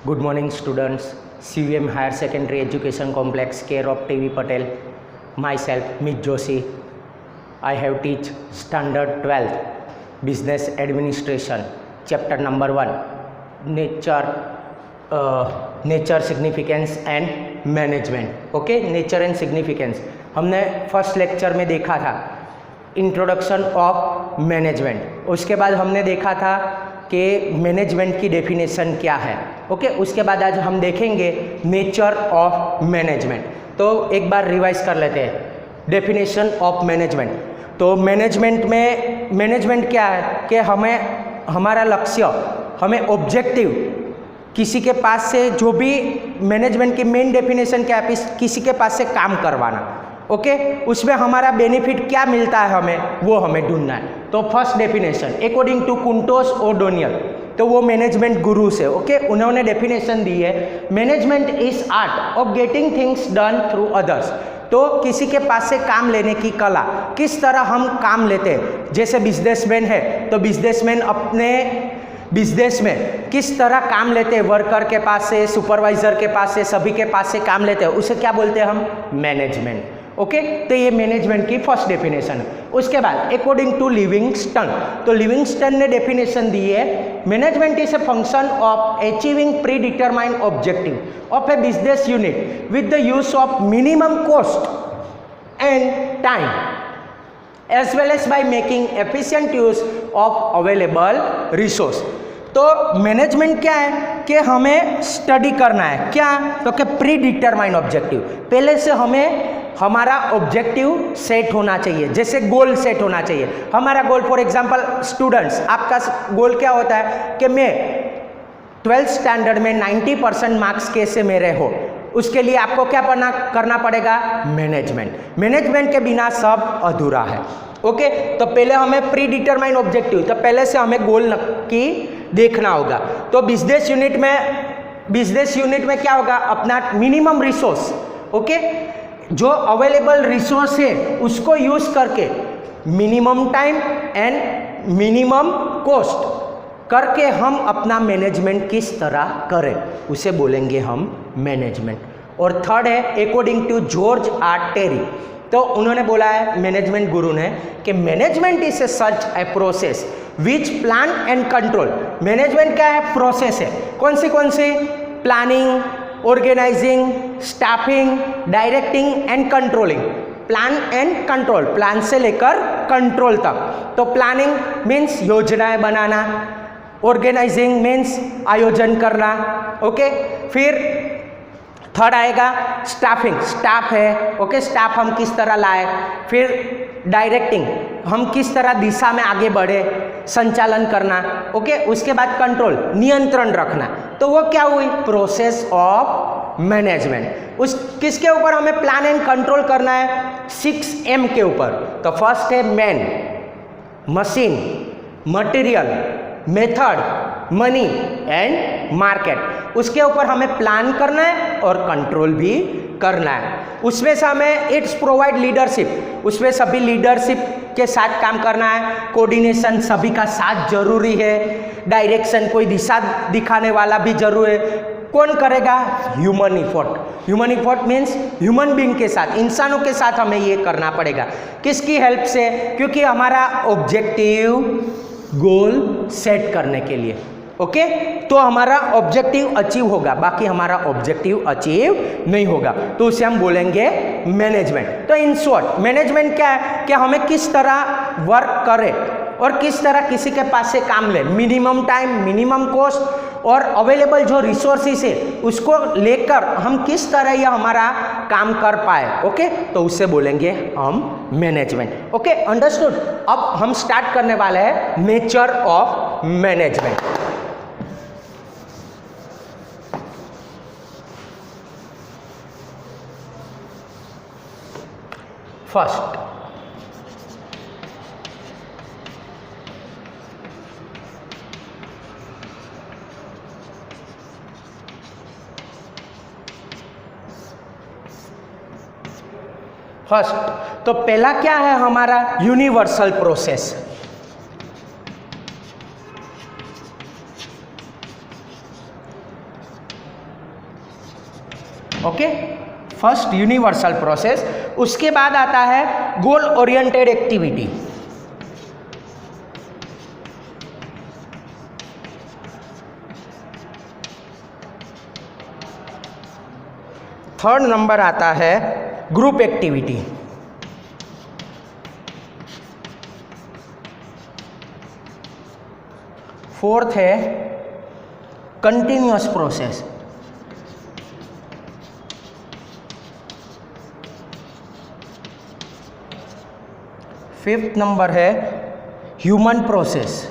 Good morning students. CVM Higher Secondary Education Complex, care of TV Patel. Myself, Mit Joshi. I have teach Standard 12 Business Administration, Chapter number 1, Nature, Significance and Management. Okay, Nature and Significance. हमने first lecture में देखा था introduction of management. उसके बाद हमने देखा था कि मैनेजमेंट की डेफिनेशन क्या है. ओके, उसके बाद आज हम देखेंगे नेचर ऑफ मैनेजमेंट. तो एक बार रिवाइज कर लेते हैं डेफिनेशन ऑफ मैनेजमेंट. तो मैनेजमेंट क्या है कि हमें हमारा लक्ष्य, हमें ऑब्जेक्टिव, किसी के पास से जो भी मैनेजमेंट की मेन डेफिनेशन क्या है, किसी के पास से काम करवाना. ओके, उसमें हमारा बेनिफिट क्या मिलता है हमें, वो हमें ढूंढना है. तो फर्स्ट डेफिनेशन अकॉर्डिंग टू कुंटोस ओडोनियल, तो वो मैनेजमेंट गुरु से. ओके, उन्होंने डेफिनेशन दी है management is art of getting things done through others. तो किसी के पास से काम लेने की कला, किस तरह हम काम लेते हैं. जैसे बिजनेसमैन है तो बिजनेसमैन अपने बिजनेस में किस तरह काम लेते हैं, वर्कर के पास से, सुपरवाइजर के पास से, सभी के पास से काम लेते हैं, उसे क्या बोलते हैं हम, मैनेजमेंट. ओके, तो ये मैनेजमेंट की फर्स्ट डेफिनेशन है. उसके बाद अकॉर्डिंग टू लिविंगस्टन, तो लिविंगस्टन ने डेफिनेशन दी है management is a function of achieving pre determined objective of A business unit with the use of minimum cost and time as well as by making efficient use of available resource. तो management क्या है कि हमें study करना है, क्या तो कि प्री डिटरमाइंड ऑब्जेक्टिव. पहले से हमें हमारा ऑब्जेक्टिव सेट होना चाहिए, जैसे गोल सेट होना चाहिए. हमारा गोल, फॉर एग्जांपल स्टूडेंट्स, आपका गोल क्या होता है कि मैं 12th स्टैंडर्ड में 90% मार्क्स कैसे मेरे हो. उसके लिए आपको क्या करना पड़ेगा, मैनेजमेंट के बिना सब अधूरा है. ओके, तो पहले हमें प्री डिटरमाइंड ऑब्जेक्टिव, तो पहले से हमें गोल की देखना होगा. तो बिजनेस यूनिट में क्या होगा, अपना मिनिमम रिसोर्स. ओके, जो अवेलेबल रिसोर्स है उसको यूज करके minimum time and minimum cost करके हम अपना मैनेजमेंट किस तरह करें, उसे बोलेंगे हम मैनेजमेंट. और थर्ड है according to George R Terry, तो उन्होंने बोला है मैनेजमेंट गुरु ने कि management is a such a process which plan and control. Management क्या है, प्रोसेस है. कौन सी, planning, organizing, staffing, directing and controlling. Plan and control, plan से लेकर कंट्रोल तक. तो प्लानिंग मीन्स योजनाएं बनाना, ऑर्गेनाइजिंग मीन्स आयोजन करना. ओके, फिर थर्ड आएगा स्टाफिंग, स्टाफ है. ओके, स्टाफ हम किस तरह लाए. फिर डायरेक्टिंग, हम किस तरह दिशा में आगे बढ़े, संचालन करना. ओके, उसके बाद कंट्रोल, नियंत्रण रखना. तो वो क्या हुई, प्रोसेस ऑफ मैनेजमेंट. उस किसके ऊपर हमें प्लान एंड कंट्रोल करना है, 6M के ऊपर. तो फर्स्ट है man, machine, material, method, money and market. उसके ऊपर हमें प्लान करना है और कंट्रोल भी करना है. उसमें से हमें इट्स प्रोवाइड लीडरशिप, उसमें सभी लीडरशिप के साथ काम करना है. कोऑर्डिनेशन सभी का साथ जरूरी है. डायरेक्शन, कोई दिशा दिखाने वाला भी जरूरी है. कौन करेगा, human effort means human being के साथ, इंसानों के साथ हमें ये करना पड़ेगा. किसकी हेल्प से, क्योंकि हमारा ऑब्जेक्टिव गोल सेट करने के लिए. ओके, तो हमारा ऑब्जेक्टिव अचीव होगा, बाकी हमारा ऑब्जेक्टिव अचीव नहीं होगा, तो उसे हम बोलेंगे मैनेजमेंट. तो इन शॉर्ट मैनेजमेंट क्या है कि हमें किस तरह वर्क करें और किस तरह किसी के पास से काम ले, मिनिमम टाइम, मिनिमम कॉस्ट और अवेलेबल जो रिसोर्सेस है उसको लेकर हम किस तरह यह हमारा काम कर पाए. ओके, तो उससे बोलेंगे हम मैनेजमेंट. Okay, understood. अब हम स्टार्ट करने वाले हैं नेचर ऑफ मैनेजमेंट. फर्स्ट, तो पहला क्या है हमारा, universal process. Okay, first universal process. उसके बाद आता है goal oriented activity. Third number आता है ग्रुप एक्टिविटी। फोर्थ है कंटिन्यूअस प्रोसेस। फिफ्थ नंबर है ह्यूमन प्रोसेस।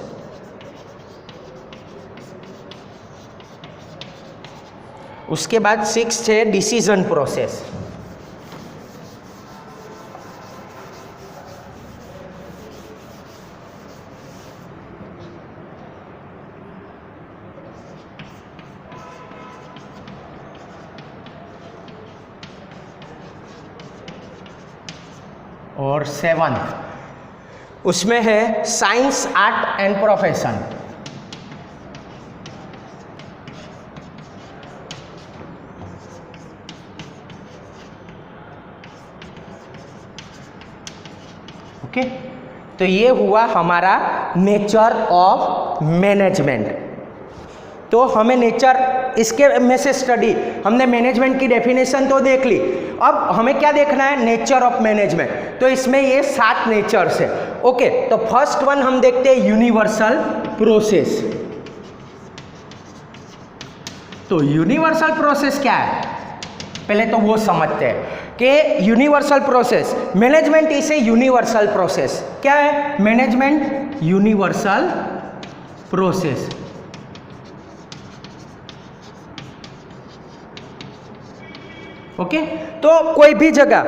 उसके बाद सिक्स्थ है डिसीजन प्रोसेस। और सेवंथ उसमें है science, art and profession. Okay, तो ये हुआ हमारा नेचर ऑफ मैनेजमेंट। तो हमें नेचर, इसके में से स्टडी, हमने मैनेजमेंट की डेफिनेशन तो देख ली, अब हमें क्या देखना है, नेचर ऑफ मैनेजमेंट। तो इसमें ये 7 नेचर्स है। ओके, तो फर्स्ट वन हम देखते हैं यूनिवर्सल प्रोसेस। तो यूनिवर्सल प्रोसेस क्या है, पहले तो वो समझते हैं कि universal process, management is a universal process. क्या है मैनेजमेंट? Universal process. ओके, तो कोई भी जगह,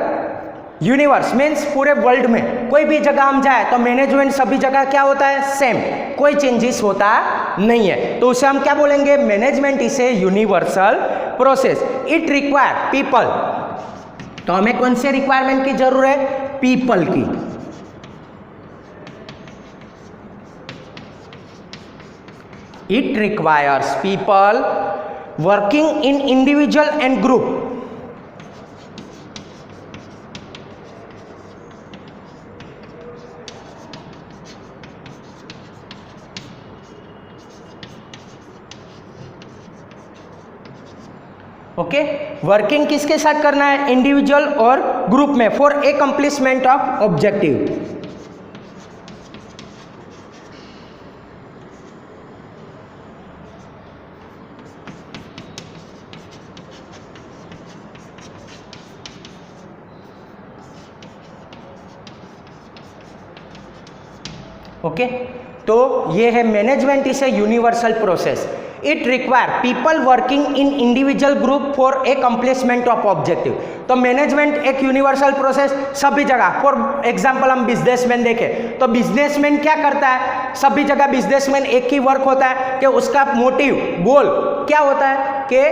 यूनिवर्स मीन्स पूरे वर्ल्ड में कोई भी जगह हम जाए तो मैनेजमेंट सभी जगह क्या होता है, सेम, कोई चेंजेस होता नहीं है। तो उसे हम क्या बोलेंगे, management is a universal process. It require people. तो हमें कौन से रिक्वायरमेंट की जरूरत है, पीपल की। It requires people working in individual and group. Okay, working किसके साथ करना है, इंडिविजुअल और ग्रुप में, for accomplishment of objective. Okay, तो ये है management is a universal process. It require people working in individual group for accomplishment of objective. तो मैनेजमेंट एक यूनिवर्सल प्रोसेस सभी जगह। फॉर एग्जांपल हम बिजनेसमैन देखें तो बिजनेसमैन क्या करता है, सभी जगह बिजनेसमैन एक ही वर्क होता है कि उसका मोटिव, गोल क्या होता है कि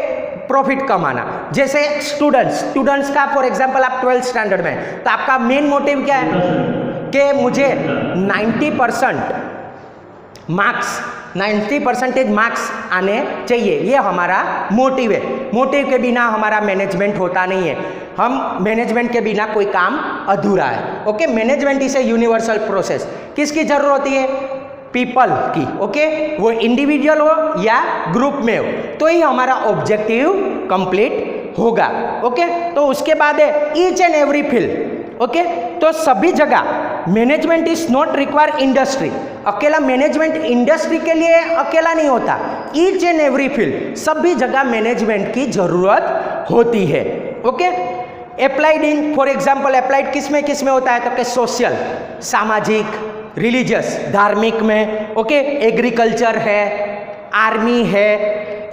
प्रॉफिट कमाना। जैसे स्टूडेंट्स का फॉर एग्जांपल आप 12th स्टैंडर्ड में, तो आपका मेन मोटिव क्या है कि मुझे 90% मार्क्स आने चाहिए, ये हमारा मोटिव है। मोटिव के बिना हमारा मैनेजमेंट होता नहीं है, हम मैनेजमेंट के बिना कोई काम अधूरा है। Okay, management is a universal process. किसकी जरूरत होती है, पीपल की। ओके, वो इंडिविजुअल हो या ग्रुप में हो, तो ही हमारा ऑब्जेक्टिव कंप्लीट होगा। ओके, तो उसके बाद है each and every field. Okay, तो सभी जगह management is not require industry. अकेला मैनेजमेंट इंडस्ट्री के लिए अकेला नहीं होता, ईच एंड एवरी फील्ड, सभी जगह मैनेजमेंट की जरूरत होती है। Okay, applied in, for example applied किस में होता है, तो कि सोशल, सामाजिक, रिलीजियस, धार्मिक में। ओके, एग्रीकल्चर है, आर्मी है,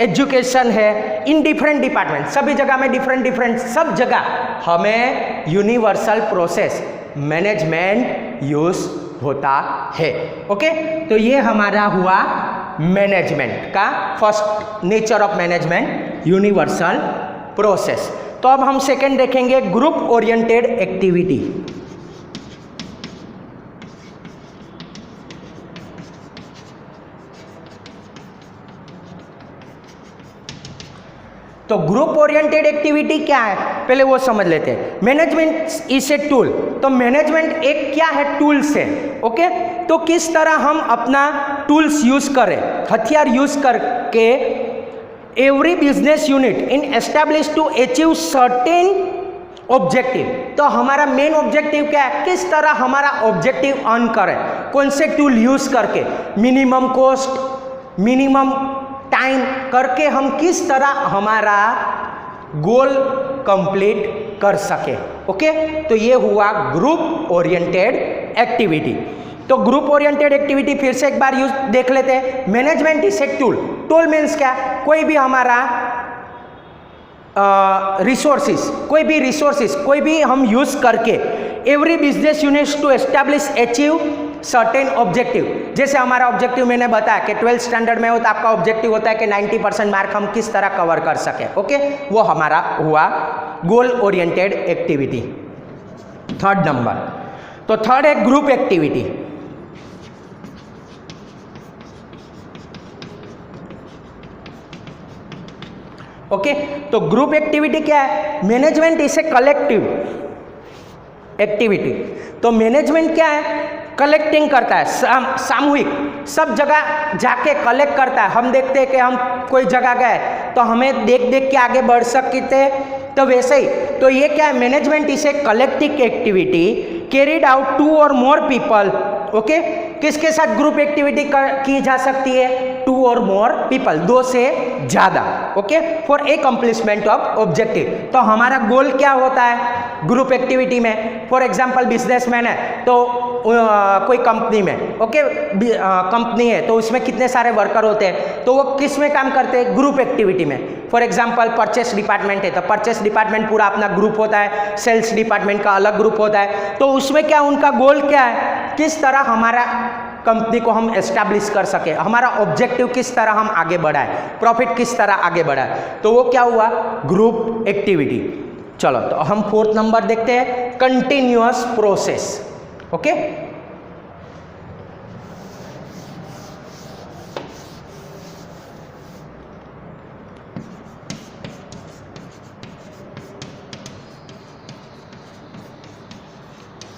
एजुकेशन है, इन डिफरेंट डिपार्टमेंट, सभी जगह में डिफरेंट सब जगह हमें यूनिवर्सल प्रोसेस मैनेजमेंट यूज होता है। ओके, तो ये हमारा हुआ मैनेजमेंट का first nature of management, universal process. तो अब हम सेकंड देखेंगे ग्रुप ओरिएंटेड एक्टिविटी। तो ग्रुप ओरिएंटेड एक्टिविटी क्या है पहले वो समझ लेते हैं। मैनेजमेंट इज ए टूल, तो मैनेजमेंट एक क्या है, टूल्स है। ओके, तो किस तरह हम अपना टूल्स यूज करें, हथियार यूज करके every business unit in establish to achieve certain objective. तो हमारा मेन ऑब्जेक्टिव क्या है, किस तरह हमारा ऑब्जेक्टिव अर्न करें, कौन से टूल यूज करके, मिनिमम कॉस्ट मिनिमम टाइम करके हम किस तरह हमारा गोल कंप्लीट कर सके। ओके, तो ये हुआ ग्रुप ओरिएंटेड एक्टिविटी। तो ग्रुप ओरिएंटेड एक्टिविटी फिर से एक बार यूज देख लेते हैं। Management is a tool, tool means क्या, कोई भी हमारा रिसोर्सेस, कोई भी हम यूज करके every business unit to establish achieve certain objective. जैसे हमारा ऑब्जेक्टिव मैंने बताया कि 12th स्टैंडर्ड में हो तो आपका ऑब्जेक्टिव होता है कि 90% मार्क हम किस तरह कवर कर सके। ओके, वो हमारा हुआ goal oriented activity. Third number, तो थर्ड है ग्रुप एक्टिविटी। ओके, तो ग्रुप एक्टिविटी क्या है, management is a collective activity. तो मैनेजमेंट क्या है, कलेक्टिंग करता है, सामूहिक, सब जगह जाके कलेक्ट करता है। हम देखते हैं कि हम कोई जगह गए तो हमें देख देख के आगे बढ़ सकते, तो वैसे ही तो ये क्या है, management is a collective activity carried out to or more people. Okay, किसके साथ ग्रुप एक्टिविटी की जा सकती है, टू और मोर पीपल, दो से ज्यादा। Okay, for a accomplishment of objective. तो हमारा गोल क्या होता है ग्रुप एक्टिविटी में, फॉर एग्जांपल बिजनेसमैन है तो कोई कंपनी में, ओके, कंपनी है तो उसमें कितने सारे वर्कर होते हैं, तो वो किस में काम करते हैं, ग्रुप एक्टिविटी में। फॉर एग्जांपल परचेस डिपार्टमेंट है तो परचेस डिपार्टमेंट पूरा अपना ग्रुप होता है, सेल्स डिपार्टमेंट का अलग ग्रुप होता है। तो उसमें क्या उनका गोल क्या है, किस तरह हमारा कंपनी को हम एस्टैब्लिश कर सके, हमारा ऑब्जेक्टिव किस तरह हम आगे बढ़ाए, प्रॉफिट किस तरह आगे बढ़ाए, तो वो क्या हुआ, ग्रुप एक्टिविटी। चलो, तो हम फोर्थ नंबर देखते हैं, continuous process. Okay,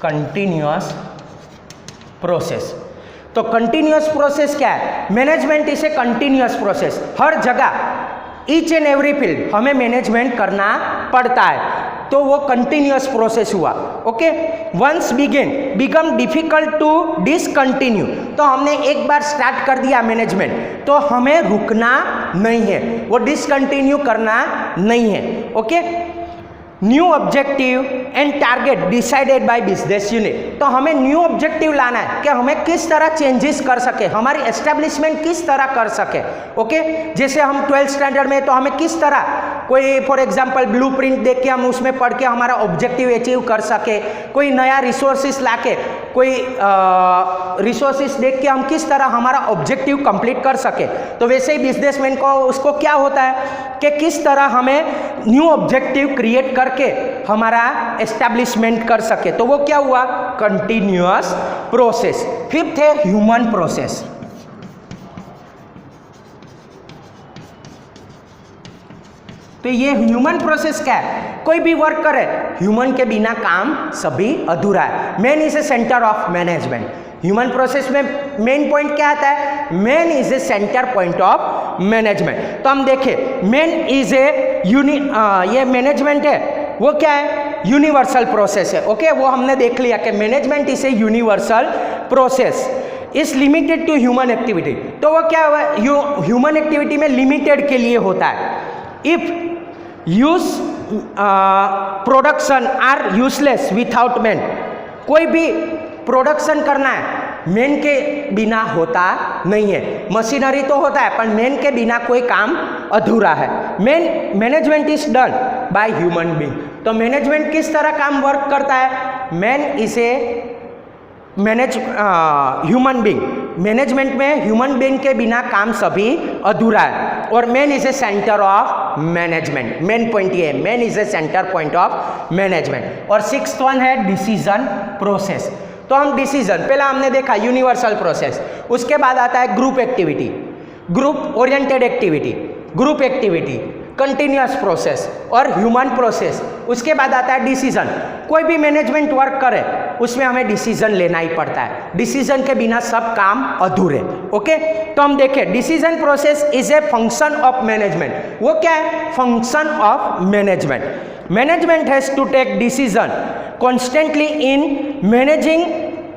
continuous process. तो कंटिन्यूअस प्रोसेस क्या है, management is a continuous process. हर जगह ईच एंड एवरी फील्ड हमें मैनेजमेंट करना पड़ता है, तो वो कंटिन्यूअस प्रोसेस हुआ। Okay, once become difficult to discontinue. तो हमने एक बार स्टार्ट कर दिया मैनेजमेंट तो हमें रुकना नहीं है, वो डिसकंटिन्यू करना नहीं है। Okay, new objective and target decided by business unit. तो हमें न्यू ऑब्जेक्टिव लाना है कि हमें किस तरह चेंजेस कर सके, हमारी एस्टेब्लिशमेंट किस तरह कर सके। ओके, जैसे हम 12th स्टैंडर्ड में तो हमें किस तरह कोई फॉर एग्जांपल ब्लूप्रिंट देख के हम उसमें पढ़ के हमारा ऑब्जेक्टिव अचीव कर सके, कोई नया रिसोर्सेस लाके, कोई रिसोर्सेस देख के हम किस तरह हमारा ऑब्जेक्टिव कंप्लीट कर सके। तो वैसे ही बिजनेसमैन को उसको क्या होता है कि किस तरह हमें न्यू ऑब्जेक्टिव क्रिएट करके हमारा एस्टैब्लिशमेंट कर सके, तो वो क्या हुआ, कंटिन्यूअस प्रोसेस। फिफ्थ है ह्यूमन प्रोसेस। तो ये ह्यूमन प्रोसेस क्या है, कोई भी वर्क करे, ह्यूमन के बिना काम सभी अधूरा है। Man is a centre of management. Human process में मेन पॉइंट क्या आता है, man is a centre point of management. तो हम देखें, मैन इज ए ये मैनेजमेंट है वो क्या है, यूनिवर्सल प्रोसेस है। ओके, वो हमने देख लिया कि management is a universal process is limited to human activity. तो वो क्या हुआ, ह्यूमन एक्टिविटी में लिमिटेड के लिए होता है। If use production are useless without man. कोई भी प्रोडक्शन करना है मैन के बिना होता नहीं है, मशीनरी तो होता है पर मैन के बिना कोई काम अधूरा है। Management is done by human being. तो मैनेजमेंट किस तरह काम वर्क करता है, man is a human being. Management में ह्यूमन बीइंग के बिना काम सभी अधूरा है, और man is a centre of management. Main point ये है, man is a centre point of management. और सिक्स्थ वन है डिसीजन प्रोसेस। तो हम डिसीजन, पहला हमने देखा यूनिवर्सल प्रोसेस, उसके बाद आता है group activity, group oriented activity, group activity. Continuous process और ह्यूमन प्रोसेस। उसके बाद आता है डिसीजन। कोई भी मैनेजमेंट वर्क करे उसमें हमें डिसीजन लेना ही पड़ता है, डिसीजन के बिना सब काम अधूरे। ओके, तो हम देखें decision process is a function of management. वो क्या है? Function of management. Management has to take decision constantly in managing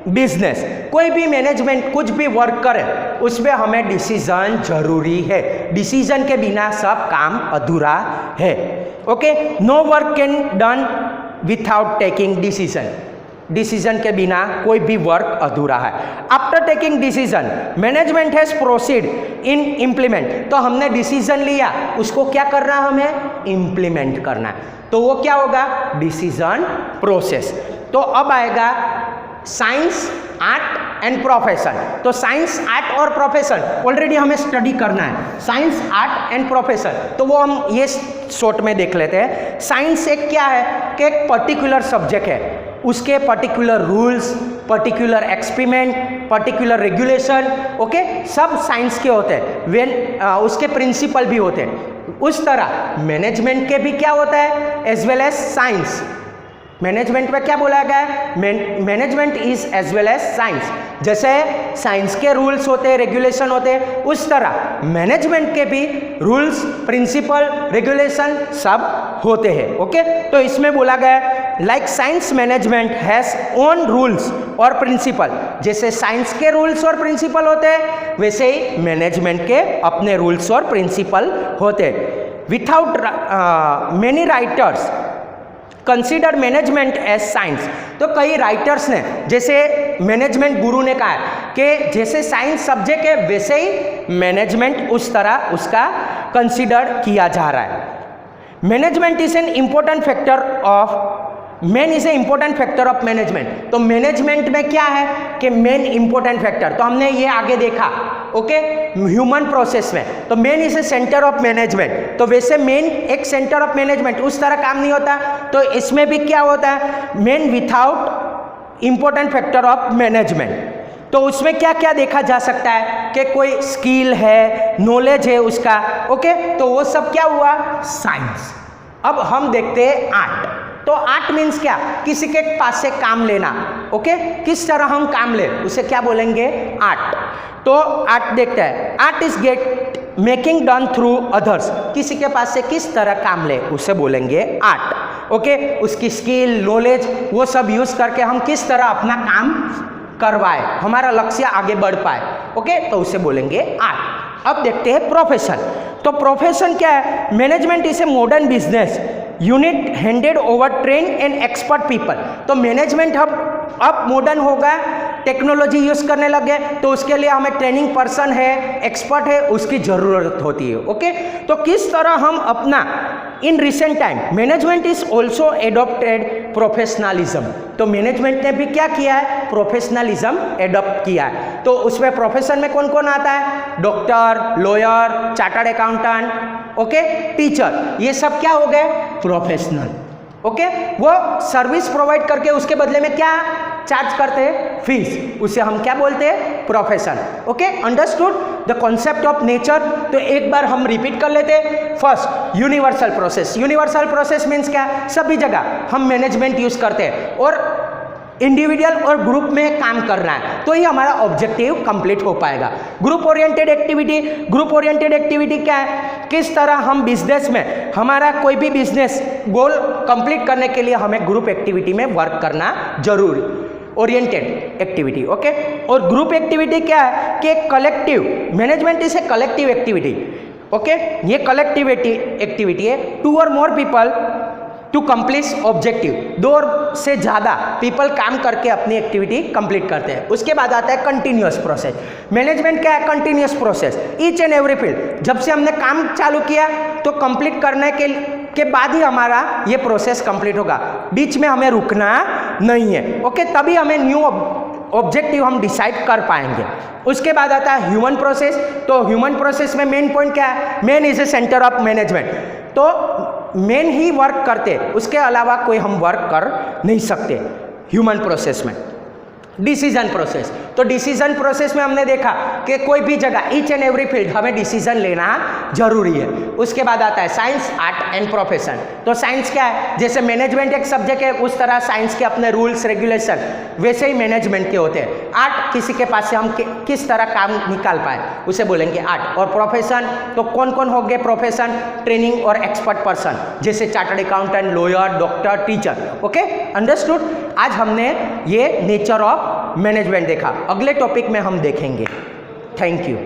business. कोई भी मैनेजमेंट कुछ भी वर्क करे उसमें हमें डिसीजन जरूरी है, डिसीजन के बिना सब काम अधूरा है। Okay, no work can done without taking decision. Decision के बिना कोई भी वर्क अधूरा है। After taking decision management has proceed in implement. तो हमने डिसीजन लिया, उसको क्या करना है? हमें इम्प्लीमेंट करना है। तो वो क्या होगा? Decision process. तो अब आएगा साइंस, आर्ट एंड प्रोफेशन। तो साइंस, आर्ट और प्रोफेशन ऑलरेडी हमें स्टडी करना है, साइंस, आर्ट एंड प्रोफेशन। तो वो हम ये शॉर्ट में देख लेते हैं। साइंस एक क्या है कि एक पर्टिकुलर सब्जेक्ट है, उसके particular rules, particular experiment, particular regulation, okay, सब साइंस के होते हैं। उसके प्रिंसिपल भी होते हैं। उस तरह मैनेजमेंट के भी क्या होता है? As well as science. Management में क्या बोला गया है? Management is as well as science. जैसे साइंस के रूल्स होते हैं, रेगुलेशन होते हैं, उस तरह मैनेजमेंट के भी रूल्स, प्रिंसिपल, रेगुलेशन सब होते हैं। ओके, तो इसमें बोला गया है like science management has own rules और प्रिंसिपल। जैसे साइंस के रूल्स और प्रिंसिपल होते हैं वैसे ही मैनेजमेंट के अपने रूल्स और प्रिंसिपल होते हैं। Without many writers consider management as science. तो कई राइटर्स ने, जैसे मैनेजमेंट गुरु ने कहा कि जैसे साइंस सब्जेक्ट है वैसे ही मैनेजमेंट उस तरह उसका कंसिडर किया जा रहा है। Management is an important factor of main is a important factor of management. तो मैनेजमेंट में क्या है कि मेन इंपॉर्टेंट फैक्टर, तो हमने ये आगे देखा। ओके, ह्यूमन प्रोसेस में तो main is a centre of management. तो वैसे मेन एक सेंटर ऑफ मैनेजमेंट उस तरह काम नहीं होता, तो इसमें भी क्या होता है? Main without important factor of management. तो उसमें क्या क्या देखा जा सकता है कि कोई स्किल है, नॉलेज है उसका। ओके, तो वो सब क्या हुआ? साइंस। अब हम देखते हैं आर्ट। तो आर्ट मीन्स क्या? किसी के पास से काम लेना। ओके, किस तरह हम काम ले उसे क्या बोलेंगे? आर्ट। तो आर्ट देखते हैं, art is get making done through others. किसी के पास से किस तरह काम ले उसे बोलेंगे आर्ट। ओके, उसकी स्किल, नॉलेज वो सब यूज करके हम किस तरह अपना काम करवाए, हमारा लक्ष्य आगे बढ़ पाए। ओके, तो उसे बोलेंगे आर्ट। अब देखते हैं प्रोफेशन। तो प्रोफेशन क्या है? Management is a modern business unit handed over train and expert people. तो मैनेजमेंट अब मॉडर्न होगा, टेक्नोलॉजी यूज करने लगे, तो उसके लिए हमें ट्रेनिंग पर्सन है, एक्सपर्ट है, उसकी जरूरत होती है। ओके, तो किस तरह हम अपना in recent time management is also adopted professionalism. तो मैनेजमेंट ने भी क्या किया है? प्रोफेशनलिज्म एडॉप्ट किया है। तो उसमें प्रोफेशन में कौन कौन आता है? Doctor, lawyer, chartered accountant, okay, teacher, ये सब क्या हो गए? प्रोफेशनल। ओके, वो सर्विस प्रोवाइड करके उसके बदले में क्या चार्ज करते हैं? फीस। उसे हम क्या बोलते हैं? Profession. Okay, understood the concept of nature. तो एक बार हम रिपीट कर लेते हैं। First, universal process. Universal process means क्या? सभी जगह हम मैनेजमेंट यूज करते हैं और इंडिविजुअल और ग्रुप में काम करना है, तो ही हमारा ऑब्जेक्टिव कंप्लीट हो पाएगा। Group oriented activity. Group oriented activity क्या है? किस तरह हम बिजनेस में, हमारा कोई भी बिजनेस गोल कंप्लीट करने के लिए हमें ग्रुप एक्टिविटी में वर्क करना जरूरी, ओरिएंटेड एक्टिविटी। ओके, और ग्रुप एक्टिविटी क्या है कि collective management is a collective activity. Okay, ये कलेक्टिव एक्टिविटी है। Two or more people to complete objective. दो और से ज़्यादा पीपल काम करके अपनी एक्टिविटी कंप्लीट करते हैं। उसके बाद आता है कंटिन्यूअस प्रोसेस। मैनेजमेंट क्या है? Continuous process. Each and every field, जब से हमने काम चालू किया तो कंप्लीट करने के बाद ही हमारा ये प्रोसेस कंप्लीट होगा, बीच में हमें रुकना नहीं है। ओके, तभी हमें न्यू ऑब्जेक्टिव हम डिसाइड कर पाएंगे। उसके बाद आता है ह्यूमन प्रोसेस। तो ह्यूमन प्रोसेस में मेन पॉइंट क्या है? Main is a centre of management. तो मेन ही वर्क करते, उसके अलावा कोई हम वर्क कर नहीं सकते ह्यूमन प्रोसेस में। Decision process. तो डिसीजन प्रोसेस में हमने देखा कि कोई भी जगह ईच एंड एवरी फील्ड हमें डिसीजन लेना जरूरी है। उसके बाद आता है साइंस, आर्ट एंड प्रोफेशन। तो साइंस क्या है, जैसे मैनेजमेंट एक सब्जेक्ट है उस तरह साइंस के अपने रूल्स रेगुलेशन वैसे ही मैनेजमेंट के होते हैं। आर्ट किसी के पास से हम किस तरह काम निकाल पाए उसे बोलेंगे आर्ट। और प्रोफेशन तो कौन कौन हो गए प्रोफेशन, ट्रेनिंग और एक्सपर्ट पर्सन जैसे chartered accountant, lawyer, doctor, teacher. Okay, understood. आज हमने ये नेचर ऑफ मैनेजमेंट देखा, अगले टॉपिक में हम देखेंगे। Thank you.